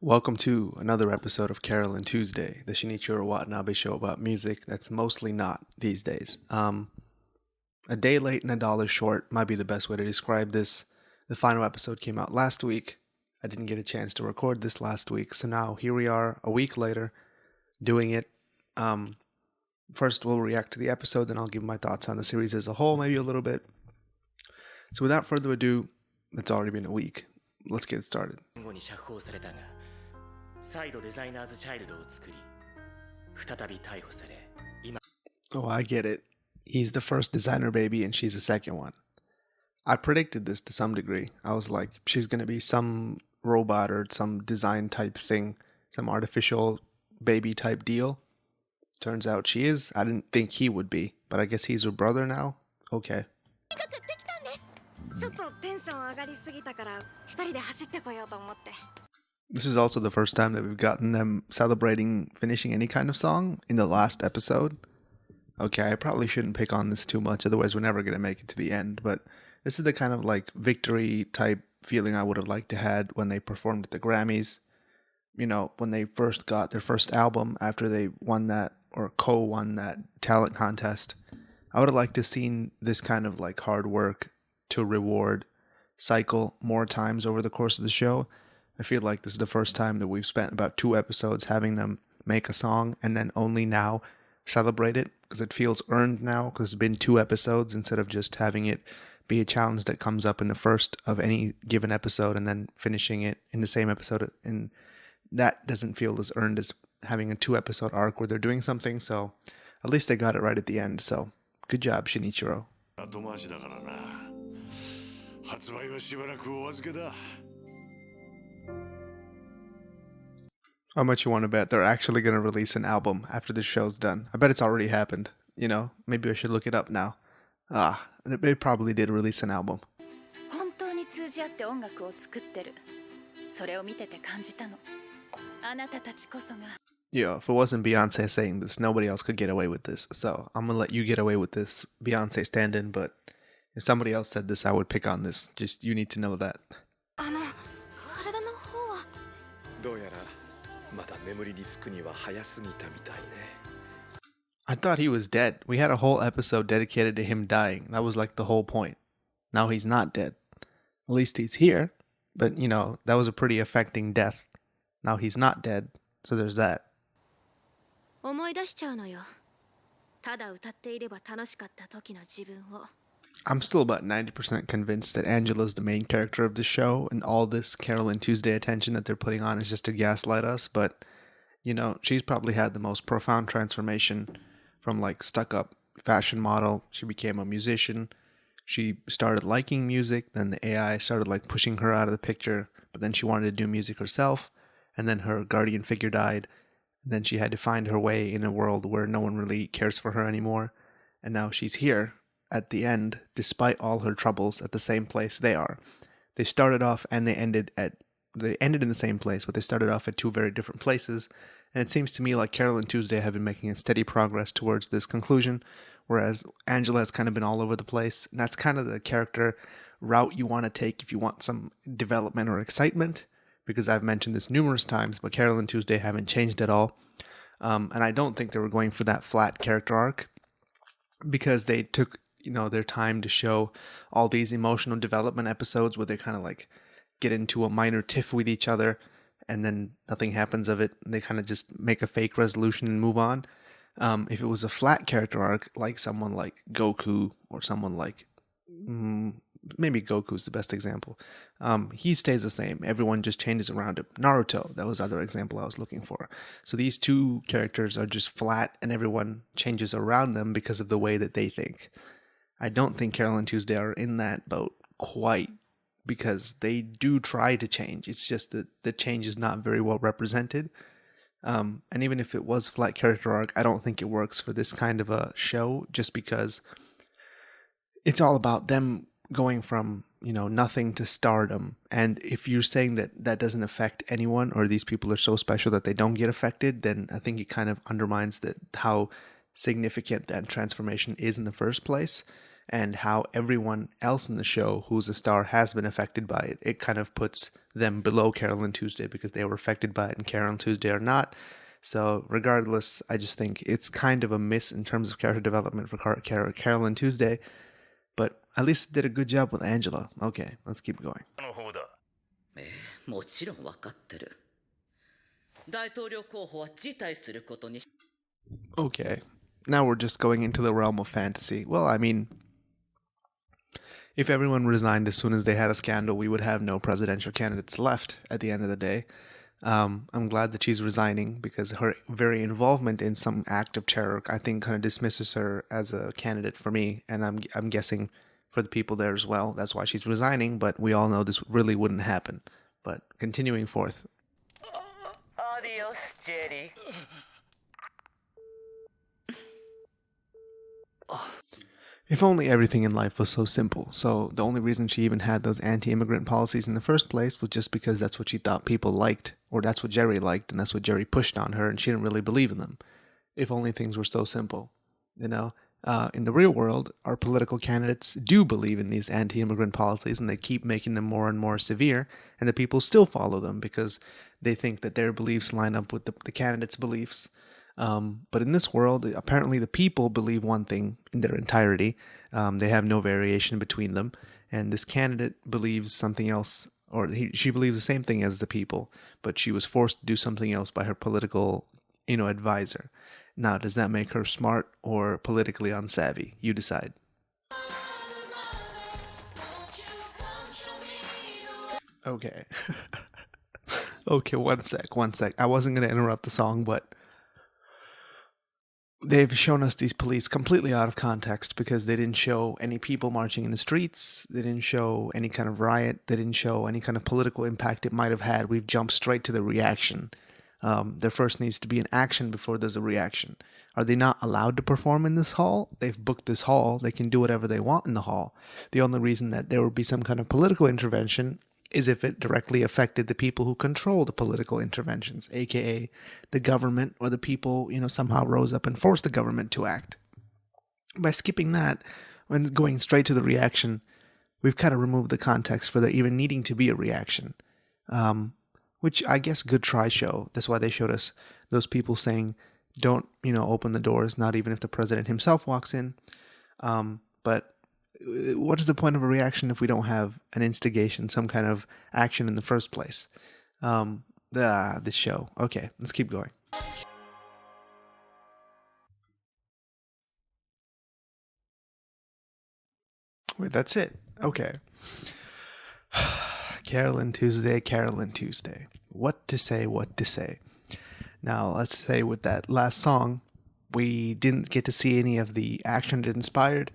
Welcome to another episode of Carole Tuesday, the Shinichiro Watanabe show about music that's mostly not these days. A day late and a dollar short might be the best way to describe this. The final episode came out last week. I didn't get a chance to record this last week, so now here we are a week later doing it. First, we'll react to the episode, then I'll give my thoughts on the series as a whole, maybe a little bit. So without further ado, it's already been a week. Let's get started. Oh, I get it. He's the first designer baby and she's the second one. I predicted this to some degree. I was like, she's going to be some robot or some design type thing, some artificial baby type deal. Turns out she is. I didn't think he would be, but I guess he's her brother now. Okay. This is also the first time that we've gotten them celebrating finishing any kind of song in the last episode. Okay, I probably shouldn't pick on this too much, otherwise we're never going to make it to the end, but this is the kind of like victory type feeling I would have liked to had when they performed at the Grammys. You know, when they first got their first album after they won that or co-won that talent contest. I would have liked to seen this kind of like hard work to reward cycle more times over the course of the show. I feel like this is the first time that we've spent about 2 episodes having them make a song and then only now celebrate it, because it feels earned now because it's been 2 episodes instead of just having it be a challenge that comes up in the first of any given episode and then finishing it in the same episode. And that doesn't feel as earned as having a 2 episode arc where they're doing something. So at least they got it right at the end. So good job, Shinichiro. How much you want to bet they're actually going to release an album after this show's done? I bet it's already happened. You know, maybe I should look it up now. They probably did release an album. Yeah, if it wasn't Beyonce saying this, nobody else could get away with this. So I'm going to let you get away with this, Beyonce stand-in, but if somebody else said this, I would pick on this. Just, you need to know that. I thought he was dead. We had a whole episode dedicated to him dying. That was like the whole point. Now he's not dead. At least he's here. But, you know, that was a pretty affecting death. Now he's not dead. So there's that. I'm still about 90% convinced that Angela's the main character of the show, and all this Carole Tuesday attention that they're putting on is just to gaslight us. But, you know, she's probably had the most profound transformation from like stuck-up fashion model. She became a musician. She started liking music. Then the AI started like pushing her out of the picture. But then she wanted to do music herself. And then her guardian figure died. And then she had to find her way in a world where no one really cares for her anymore. And now she's here at the end, despite all her troubles, at the same place they are. They started off and they ended in the same place, but they started off at 2 very different places. And it seems to me like Carole Tuesday have been making a steady progress towards this conclusion, whereas Angela has kind of been all over the place. And that's kind of the character route you want to take if you want some development or excitement, because I've mentioned this numerous times, but Carole Tuesday haven't changed at all. And I don't think they were going for that flat character arc, because they took, you know, their time to show all these emotional development episodes where they kind of like get into a minor tiff with each other and then nothing happens of it. They kind of just make a fake resolution and move on. If it was a flat character arc, like someone like Goku or someone like, maybe Goku's the best example. He stays the same. Everyone just changes around him. Naruto, that was the other example I was looking for. So these 2 characters are just flat and everyone changes around them because of the way that they think. I don't think Carole Tuesday are in that boat quite, because they do try to change. It's just that the change is not very well represented. And even if it was flat character arc, I don't think it works for this kind of a show, just because it's all about them going from, you know, nothing to stardom. And if you're saying that that doesn't affect anyone, or these people are so special that they don't get affected, then I think it kind of undermines how significant that transformation is in the first place. and how everyone else in the show who's a star has been affected by it. It kind of puts them below Carole and Tuesday because they were affected by it and Carole and Tuesday are not. So regardless, I just think it's kind of a miss in terms of character development for Carole and Tuesday, but at least it did a good job with Angela. Okay, let's keep going. Okay, now we're just going into the realm of fantasy. Well, I mean, if everyone resigned as soon as they had a scandal, we would have no presidential candidates left at the end of the day. I'm glad that she's resigning because her very involvement in some act of terror, I think, kind of dismisses her as a candidate for me, and I'm guessing for the people there as well. That's why she's resigning, but we all know this really wouldn't happen. But continuing forth. Adios, Jerry. If only everything in life was so simple. So the only reason she even had those anti-immigrant policies in the first place was just because that's what she thought people liked, or that's what Jerry liked, and that's what Jerry pushed on her, and she didn't really believe in them. If only things were so simple. You know, in the real world, our political candidates do believe in these anti-immigrant policies, and they keep making them more and more severe, and the people still follow them because they think that their beliefs line up with the candidates' beliefs. But in this world, apparently the people believe one thing in their entirety. They have no variation between them. And this candidate believes something else, or she believes the same thing as the people, but she was forced to do something else by her political, advisor. Now, does that make her smart or politically unsavvy? You decide. Okay. Okay, one sec. I wasn't going to interrupt the song, but they've shown us these police completely out of context because they didn't show any people marching in the streets. They didn't show any kind of riot. They didn't show any kind of political impact it might have had. We've jumped straight to the reaction. There first needs to be an action before there's a reaction. Are they not allowed to perform in this hall? They've booked this hall. They can do whatever they want in the hall. The only reason that there would be some kind of political intervention is if it directly affected the people who control the political interventions, aka the government, or the people, somehow rose up and forced the government to act. By skipping that, when going straight to the reaction, we've kind of removed the context for there even needing to be a reaction. Which I guess good try show. That's why they showed us those people saying, don't, open the doors, not even if the president himself walks in. But what is the point of a reaction if we don't have an instigation, some kind of action in the first place? This show. Okay, let's keep going. Wait, that's it. Okay. Carole and Tuesday. What to say. Now, let's say with that last song, we didn't get to see any of the action it inspired.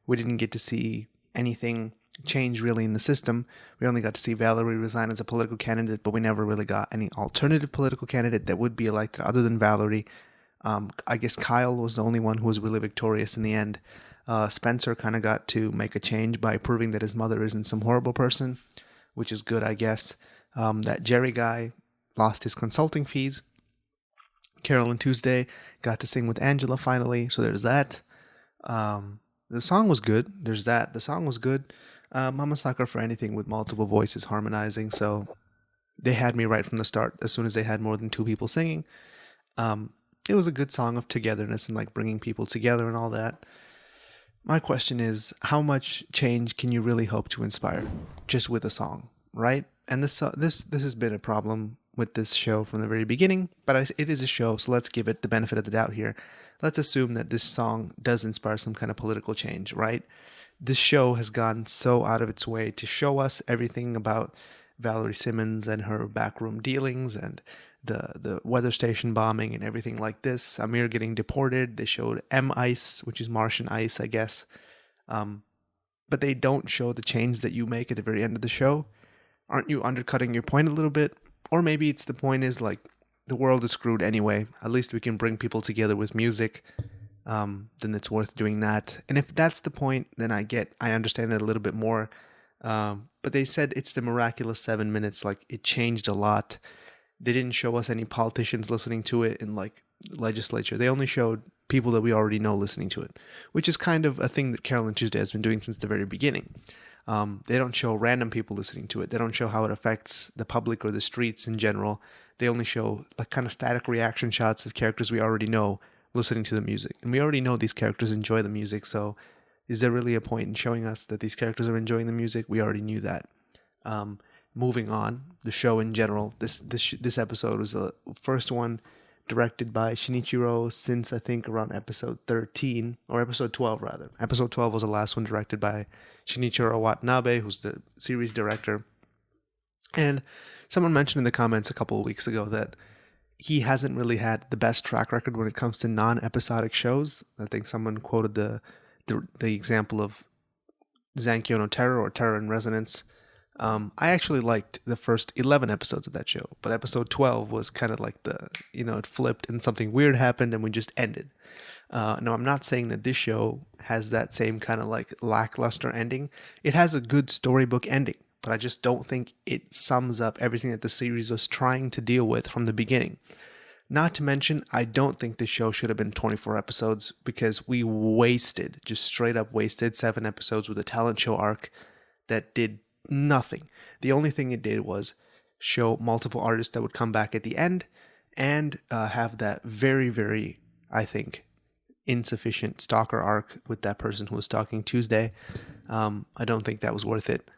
We didn't get to see anything change really in the system. We only got to see Valerie resign as a political candidate, but we never really got any alternative political candidate that would be elected other than Valerie. I guess Kyle was the only one who was really victorious in the end. Spencer kind of got to make a change by proving that his mother isn't some horrible person, which is good, I guess. That Jerry guy lost his consulting fees. Carole and Tuesday got to sing with Angela finally, so there's that. The song was good. There's that. The song was good. I'm a sucker for anything with multiple voices harmonizing, so they had me right from the start as soon as they had more than two people singing. It was a good song of togetherness and like bringing people together and all that. My question is, how much change can you really hope to inspire just with a song, right? And this has been a problem with this show from the very beginning, but it is a show, so let's give it the benefit of the doubt here. Let's assume that this song does inspire some kind of political change, right? This show has gone so out of its way to show us everything about Valerie Simmons and her backroom dealings and the weather station bombing and everything like this. Amir getting deported. They showed M-Ice, which is Martian ice, I guess. But they don't show the change that you make at the very end of the show. Aren't you undercutting your point a little bit? Or maybe it's the point is like, the world is screwed anyway. At least we can bring people together with music. Then it's worth doing that. And if that's the point, then I understand it a little bit more. But they said it's the miraculous 7 minutes. Like, it changed a lot. They didn't show us any politicians listening to it in like legislature. They only showed people that we already know listening to it, which is kind of a thing that Carole Tuesday has been doing since the very beginning. They don't show random people listening to it. They don't show how it affects the public or the streets in general. They only show like kind of static reaction shots of characters we already know listening to the music. And we already know these characters enjoy the music, so is there really a point in showing us that these characters are enjoying the music? We already knew that. Moving on, the show in general, this episode was the first one directed by Shinichiro since I think around episode 13, or episode 12 rather. Episode 12 was the last one directed by Shinichiro Watanabe, who's the series director. And someone mentioned in the comments a couple of weeks ago that he hasn't really had the best track record when it comes to non-episodic shows. I think someone quoted the example of Zankyo no Terror or Terror in Resonance. I actually liked the first 11 episodes of that show, but episode 12 was kind of like it flipped and something weird happened and we just ended. No, I'm not saying that this show has that same kind of like lackluster ending. It has a good storybook ending, but I just don't think it sums up everything that the series was trying to deal with from the beginning. Not to mention, I don't think the show should have been 24 episodes because we just straight up wasted 7 episodes with a talent show arc that did nothing. The only thing it did was show multiple artists that would come back at the end and have that very, very, I think, insufficient stalker arc with that person who was stalking Tuesday. I don't think that was worth it.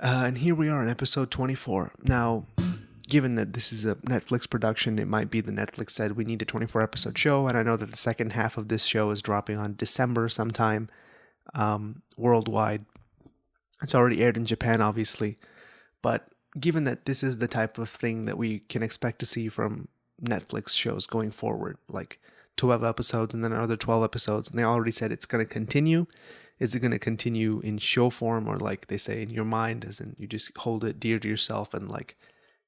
And here we are in episode 24. Now, given that this is a Netflix production, it might be the Netflix said we need a 24 episode show, and I know that the second half of this show is dropping on December sometime worldwide. It's already aired in Japan, obviously, but given that this is the type of thing that we can expect to see from Netflix shows going forward, like 12 episodes and then another 12 episodes, and they already said it's going to continue. Is it going to continue in show form, or like they say in your mind, as in you just hold it dear to yourself and like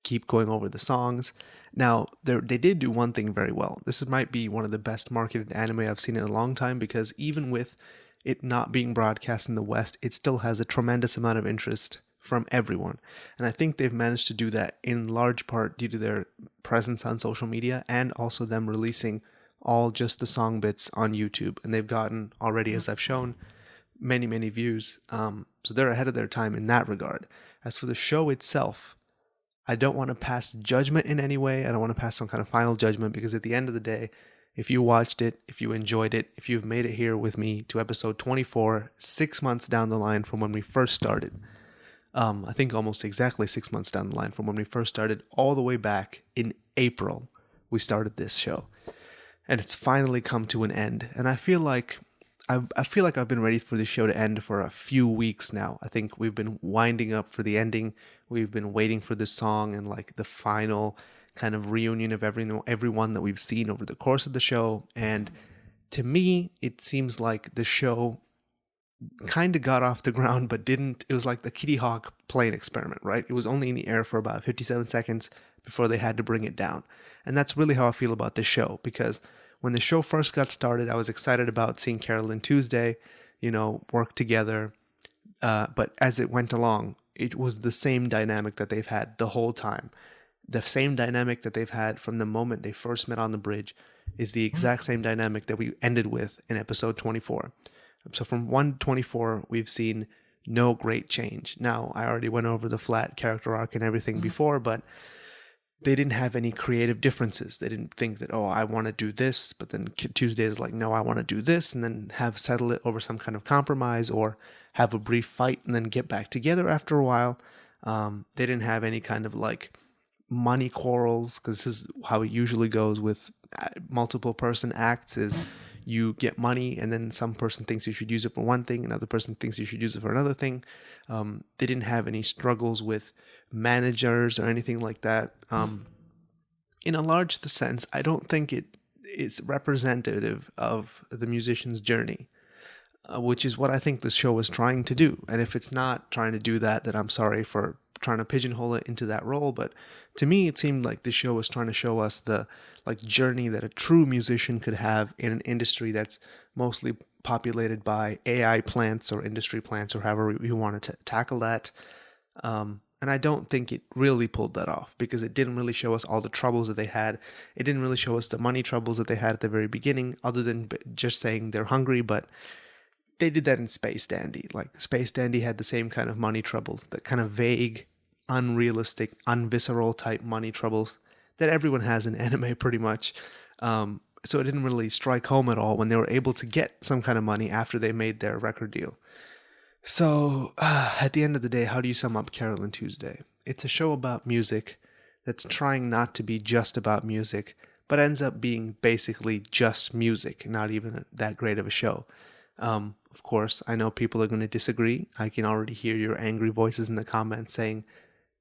keep going over the songs? Now, they did do one thing very well. This might be one of the best marketed anime I've seen in a long time, because even with it not being broadcast in the West, it still has a tremendous amount of interest from everyone. And I think they've managed to do that in large part due to their presence on social media and also them releasing all just the song bits on YouTube. And they've gotten already, as I've shown, many, many views. So they're ahead of their time in that regard. As for the show itself, I don't want to pass judgment in any way. I don't want to pass some kind of final judgment, because at the end of the day, if you watched it, if you enjoyed it, if you've made it here with me to episode 24, 6 months down the line from when we first started, I think almost exactly 6 months down the line from when we first started, all the way back in April, we started this show. And it's finally come to an end. And I feel like I've been ready for this show to end for a few weeks now. I think we've been winding up for the ending. We've been waiting for this song and like the final kind of reunion of everyone that we've seen over the course of the show. And to me, it seems like the show kind of got off the ground, but didn't. It was like the Kitty Hawk plane experiment, right? It was only in the air for about 57 seconds before they had to bring it down. And that's really how I feel about this show, because when the show first got started, I was excited about seeing Carole and Tuesday, work together. But as it went along, it was the same dynamic that they've had the whole time. The same dynamic that they've had from the moment they first met on the bridge is the exact same dynamic that we ended with in episode 24. So from 124, we've seen no great change. Now, I already went over the flat character arc and everything before, but they didn't have any creative differences. They didn't think that, I want to do this, but then Tuesday is like, no, I want to do this, and then have settle it over some kind of compromise, or have a brief fight and then get back together after a while. They didn't have any kind of like money quarrels, because this is how it usually goes with multiple person acts, is you get money and then some person thinks you should use it for one thing, another person thinks you should use it for another thing. They didn't have any struggles with managers or anything like that. In a large sense, I don't think it is representative of the musician's journey, which is what I think this show was trying to do. And if it's not trying to do that, then I'm sorry for trying to pigeonhole it into that role. But to me, it seemed like the show was trying to show us the journey that a true musician could have in an industry that's mostly populated by AI plants or industry plants, or however you want to tackle that. And I don't think it really pulled that off because it didn't really show us all the troubles that they had. It didn't really show us the money troubles that they had at the very beginning, other than just saying they're hungry. But they did that in Space Dandy. Like, Space Dandy had the same kind of money troubles, that kind of vague, unrealistic, unvisceral type money troubles that everyone has in anime pretty much. So it didn't really strike home at all when they were able to get some kind of money after they made their record deal. So, at the end of the day, how do you sum up Carole Tuesday? It's a show about music that's trying not to be just about music, but ends up being basically just music, not even that great of a show. Of course, I know people are going to disagree. I can already hear your angry voices in the comments saying,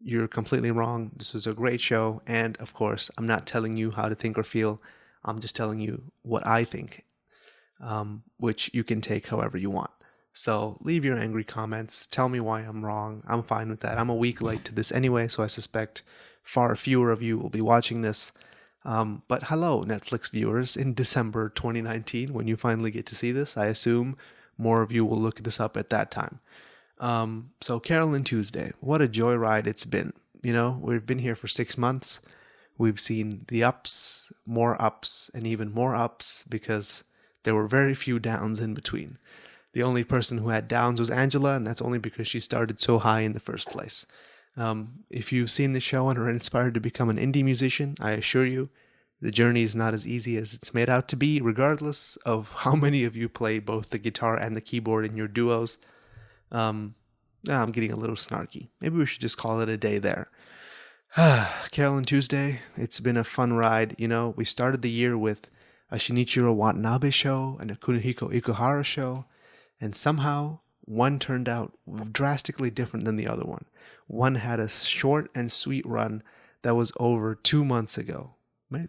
you're completely wrong, this was a great show, and of course, I'm not telling you how to think or feel, I'm just telling you what I think, which you can take however you want. So leave your angry comments. Tell me why I'm wrong. I'm fine with that. I'm a week late to this anyway, so I suspect far fewer of you will be watching this. But hello, Netflix viewers, in December 2019, when you finally get to see this. I assume more of you will look this up at that time. So Carole Tuesday, what a joyride it's been. You know, we've been here for 6 months. We've seen the ups, and even more ups, because there were very few downs in between. The only person who had downs was Angela, and that's only because she started so high in the first place. If you've seen the show and are inspired to become an indie musician, I assure you, the journey is not as easy as it's made out to be, regardless of how many of you play both the guitar and the keyboard in your duos. I'm getting a little snarky. Maybe we should just call it a day there. Carole Tuesday, it's been a fun ride. You know, we started the year with a Shinichiro Watanabe show and a Kunihiko Ikuhara show. And somehow, one turned out drastically different than the other one. One had a short and sweet run that was over 2 months ago. Maybe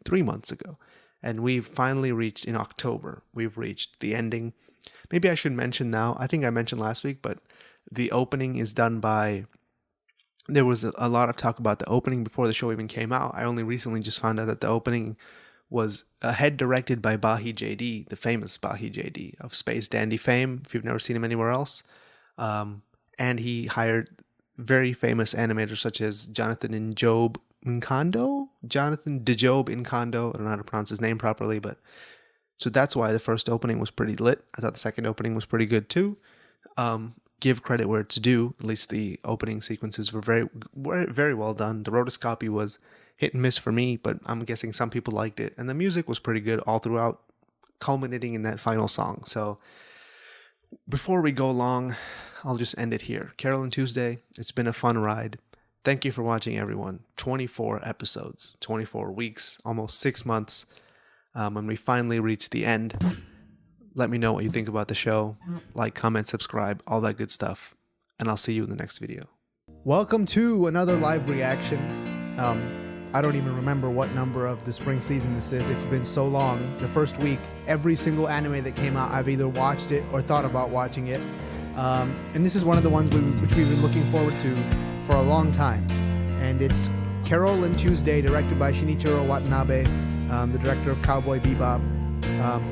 3 months ago. And we've finally reached, in October, we've reached the ending. Maybe I should mention now, I think I mentioned last week, but the opening is done by... There was a lot of talk about the opening before the show even came out. I only recently just found out that the opening was head directed by Bahi JD, the famous Bahi JD of Space Dandy fame, if you've never seen him anywhere else. And he hired very famous animators such as Jonathan Dejob Nkondo? Jonathan Dejob Nkondo. I don't know how to pronounce his name properly, but... So that's why the first opening was pretty lit. I thought the second opening was pretty good too. Give credit where it's due. At least the opening sequences were very well done. The rotoscopy was hit and miss for me, but I'm guessing some people liked it. And the music was pretty good all throughout, culminating in that final song. So before we go long, I'll just end it here. Carole Tuesday, it's been a fun ride. Thank you for watching, everyone. 24 episodes, 24 weeks, almost 6 months. When we finally reach the end, let me know what you think about the show. Like, comment, subscribe, all that good stuff. And I'll see you in the next video. Welcome to another live reaction. I don't even remember what number of the spring season this is. It's been so long. The first week, every single anime that came out, I've either watched it or thought about watching it. And this is one of the ones which we've been looking forward to for a long time. And it's Carole Tuesday, directed by Shinichiro Watanabe, the director of Cowboy, Bebop.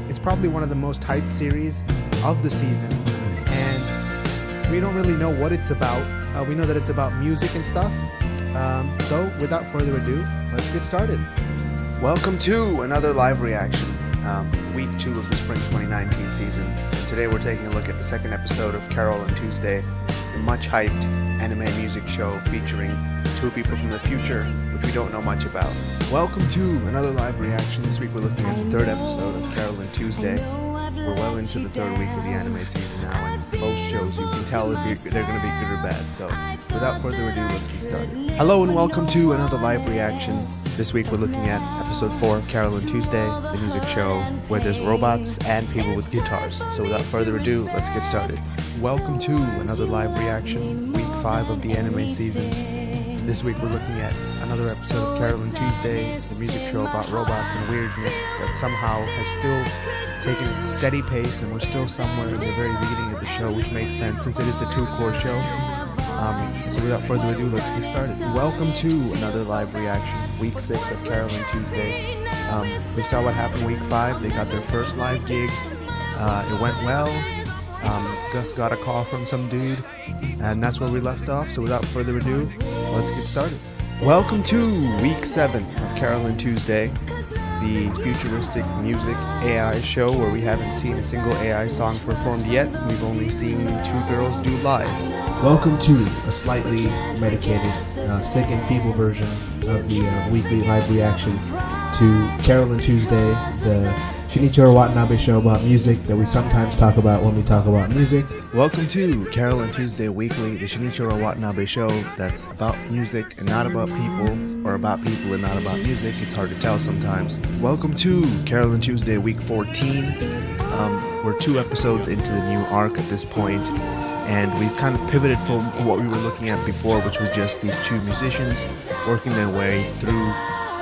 It's probably one of the most hyped series of the season. And we don't really know what it's about. We know that it's about music and stuff. So, without further ado, let's get started. Welcome to another live reaction, week 2 of the spring 2019 season. And today we're taking a look at the second episode of Carole Tuesday, the much hyped anime music show featuring 2 people from the future, which we don't know much about. Welcome to another live reaction. This week we're looking at the 3rd episode of Carole Tuesday. We're well into the 3rd week of the anime season now, and both shows you can tell if they're going to be good or bad. So, without further ado, let's get started. Hello and welcome to another live reaction. This week we're looking at episode 4 of Carole Tuesday, the music show where there's robots and people with guitars. So, without further ado, let's get started. Welcome to another live reaction, week 5 of the anime season. This week we're looking at another episode of Carole Tuesday, the music show about robots and weirdness that somehow has still taken a steady pace, and we're still somewhere in the very beginning of the show, which makes sense since it is a 2-core show. So without further ado, let's get started. Welcome to another live reaction, week 6 of Carole Tuesday. We saw what happened week 5. They got their first live gig. It went well. Gus got a call from some dude, and that's where we left off. So without further ado, let's get started. Welcome to week 7 of Carole Tuesday, the futuristic music AI show where we haven't seen a single AI song performed yet. We've only seen 2 girls do lives. Welcome to a slightly medicated, sick and feeble version of the weekly live reaction to Carole Tuesday, the Shinichiro Watanabe show about music that we sometimes talk about when we talk about music. Welcome to Carole Tuesday Weekly, the Shinichiro Watanabe show that's about music and not about people, or about people and not about music. It's hard to tell sometimes. Welcome to Carole Tuesday Week 14. We're 2 episodes into the new arc at this point, and we've kind of pivoted from what we were looking at before, which was just these 2 musicians working their way through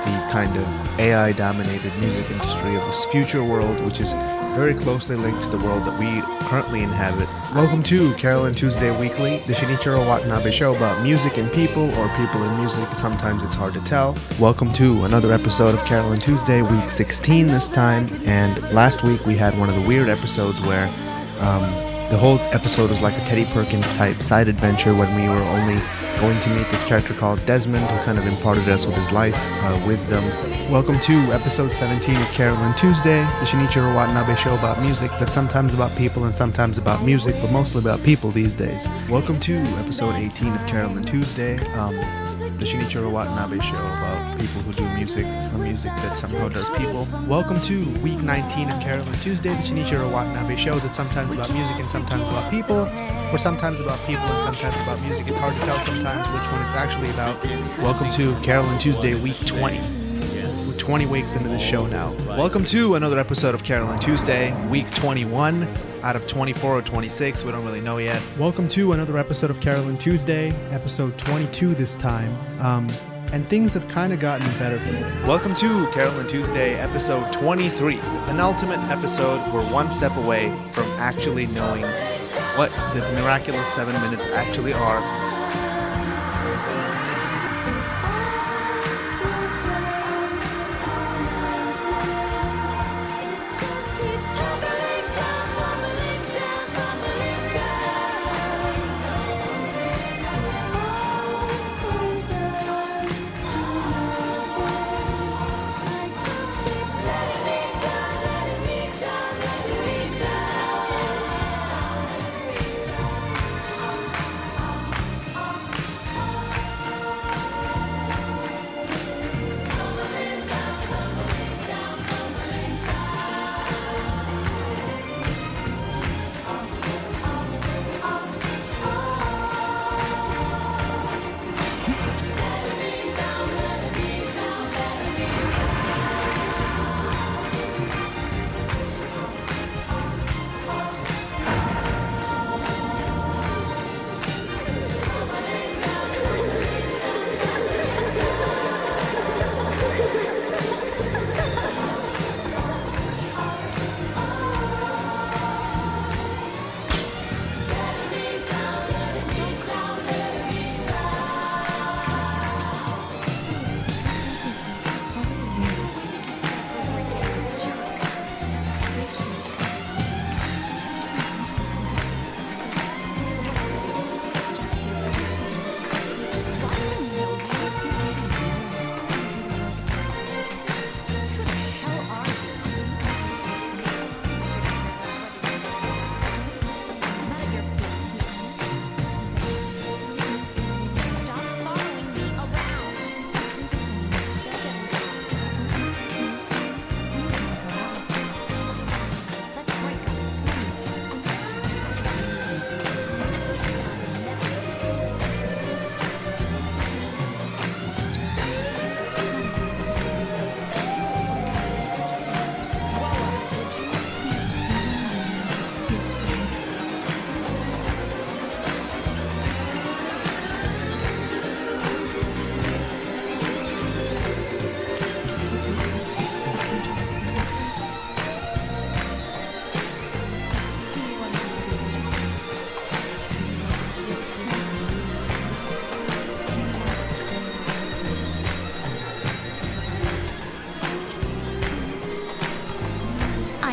the kind of AI-dominated music industry of this future world, which is very closely linked to the world that we currently inhabit. Welcome to Carole Tuesday Weekly, the Shinichiro Watanabe show about music and people, or people and music. Sometimes it's hard to tell. Welcome to another episode of Carole Tuesday, week 16 this time, and last week we had one of the weird episodes where the whole episode was like a Teddy Perkins type side adventure when we were only going to meet this character called Desmond, who kind of imparted us with his life wisdom. Welcome to episode 17 of Carole Tuesday, the Shinichiro Watanabe show about music that's sometimes about people and sometimes about music, but mostly about people these days. Welcome to episode 18 of Carole Tuesday, the Shinichiro Watanabe show about people who do music, or music that somehow does people. Welcome to week 19 of Carole Tuesday, the Shinichiro Watanabe show that's sometimes about music and sometimes about people, or sometimes about people and sometimes about music. It's hard to tell sometimes which one it's actually about. Welcome to Carole Tuesday week 20. We're 20 weeks into the show now. Welcome to another episode of Carole Tuesday, week 21 out of 24 or 26, we don't really know yet. Welcome to another episode of Carole Tuesday, episode 22 this time. And things have kind of gotten better for me. Welcome to Carole Tuesday, episode 23, the penultimate episode. We're one step away from actually knowing what the miraculous 7 minutes actually are.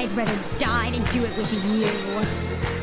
I'd rather die than do it with you.